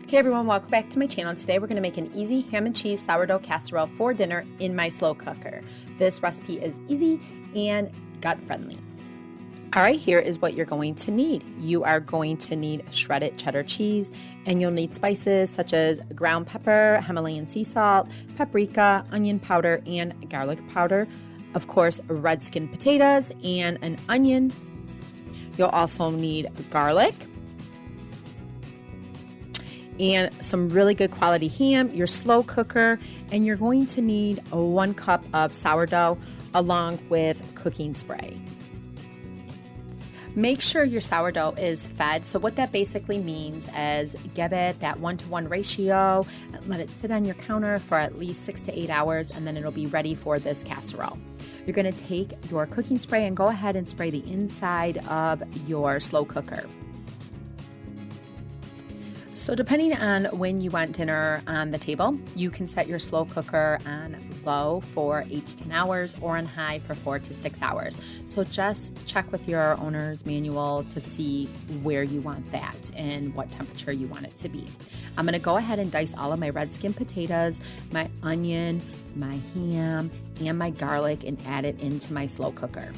Hey everyone, welcome back to my channel. Today we're going to make an easy ham and cheese sourdough casserole for dinner in my slow cooker. This recipe is easy and gut friendly. Alright, here is what you're going to need. You are going to need shredded cheddar cheese, and you'll need spices such as ground pepper, Himalayan sea salt, paprika, onion powder, and garlic powder. Of course, red skin potatoes and an onion. You'll also need garlic and some really good quality ham, your slow cooker, and you're going to need 1 cup of sourdough along with cooking spray. Make sure your sourdough is fed. So what that basically means is give it that 1-to-1 ratio, let it sit on your counter for at least 6 to 8 hours, and then it'll be ready for this casserole. You're going to take your cooking spray and go ahead and spray the inside of your slow cooker. So depending on when you want dinner on the table, you can set your slow cooker on low for 8 to 10 hours or on high for 4 to 6 hours. So just check with your owner's manual to see where you want that and what temperature you want it to be. I'm going to go ahead and dice all of my red skin potatoes, my onion, my ham, and my garlic and add it into my slow cooker.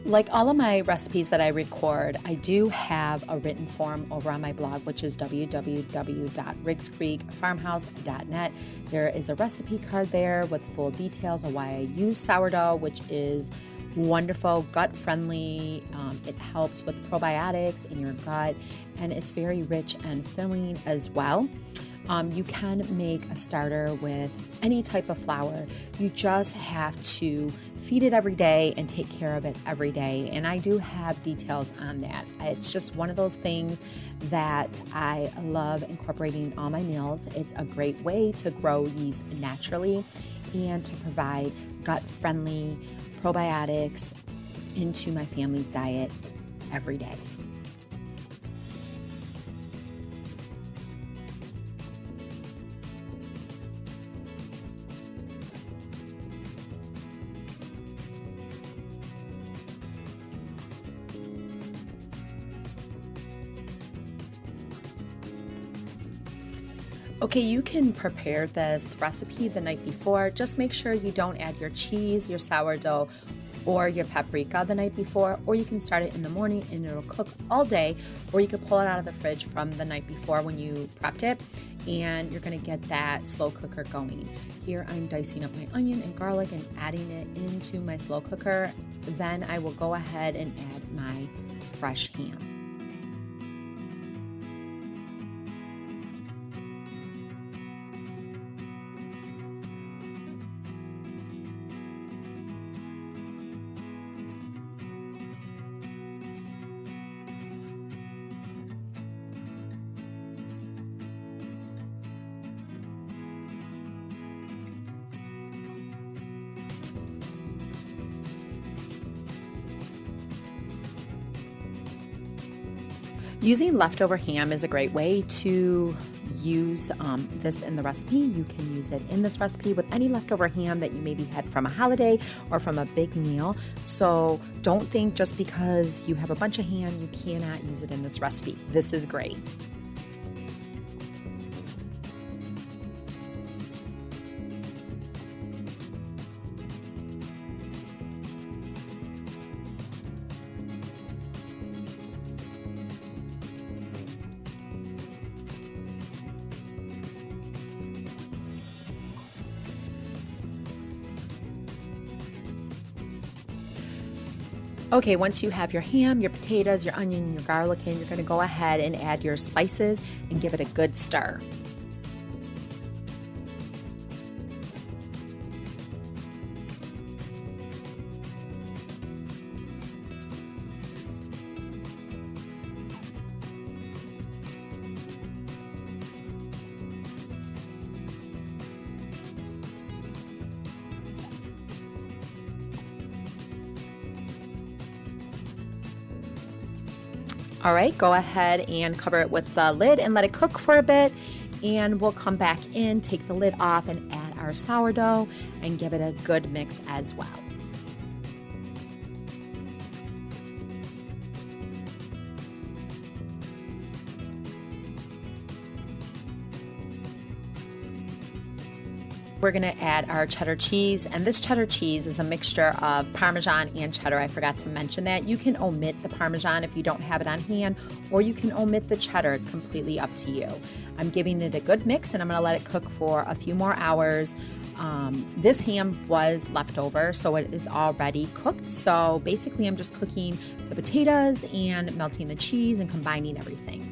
Like all of my recipes that I record, I do have a written form over on my blog, which is www.riggscreekfarmhouse.net. There is a recipe card there with full details of why I use sourdough, which is wonderful, gut friendly. It helps with probiotics in your gut, and it's very rich and filling as well. You can make a starter with any type of flour. You just have to feed it every day and take care of it every day. And I do have details on that. It's just one of those things that I love incorporating in all my meals. It's a great way to grow yeast naturally and to provide gut-friendly probiotics into my family's diet every day. Okay, you can prepare this recipe the night before. Just make sure you don't add your cheese, your sourdough, or your paprika the night before, or you can start it in the morning and it'll cook all day, or you could pull it out of the fridge from the night before when you prepped it, and you're gonna get that slow cooker going. Here I'm dicing up my onion and garlic and adding it into my slow cooker. Then I will go ahead and add my fresh ham. Using leftover ham is a great way to use this in the recipe. You can use it in this recipe with any leftover ham that you maybe had from a holiday or from a big meal. So don't think just because you have a bunch of ham, you cannot use it in this recipe. This is great. Okay, once you have your ham, your potatoes, your onion, your garlic in, you're going to go ahead and add your spices and give it a good stir. All right, go ahead and cover it with the lid and let it cook for a bit. And we'll come back in, take the lid off, and add our sourdough and give it a good mix as well. We're gonna add our cheddar cheese, and this cheddar cheese is a mixture of Parmesan and cheddar. I forgot to mention that. You can omit the Parmesan if you don't have it on hand, or you can omit the cheddar. It's completely up to you. I'm giving it a good mix, and I'm gonna let it cook for a few more hours. This ham was left over, so it is already cooked. So basically I'm just cooking the potatoes and melting the cheese and combining everything.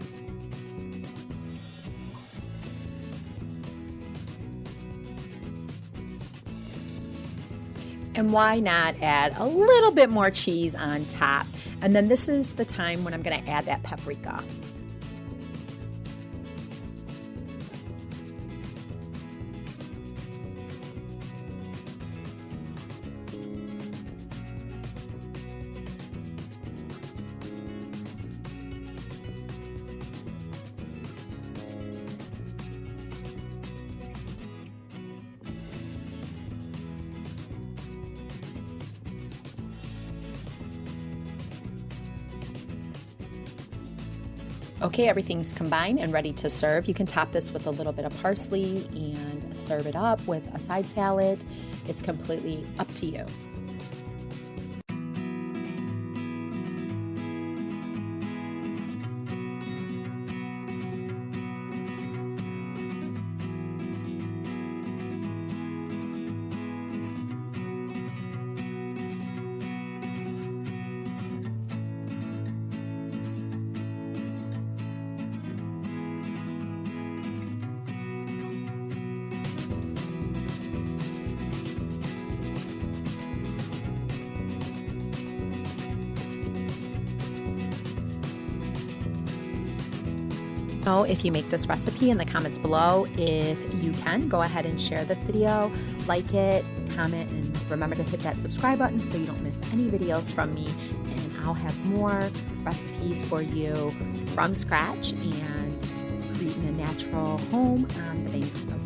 And why not add a little bit more cheese on top? And then this is the time when I'm gonna add that paprika. Okay, everything's combined and ready to serve. You can top this with a little bit of parsley and serve it up with a side salad. It's completely up to you. Know if you make this recipe in the comments below. If you can, go ahead and share this video, like it, comment, and remember to hit that subscribe button so you don't miss any videos from me. And I'll have more recipes for you from scratch and creating a natural home on the banks of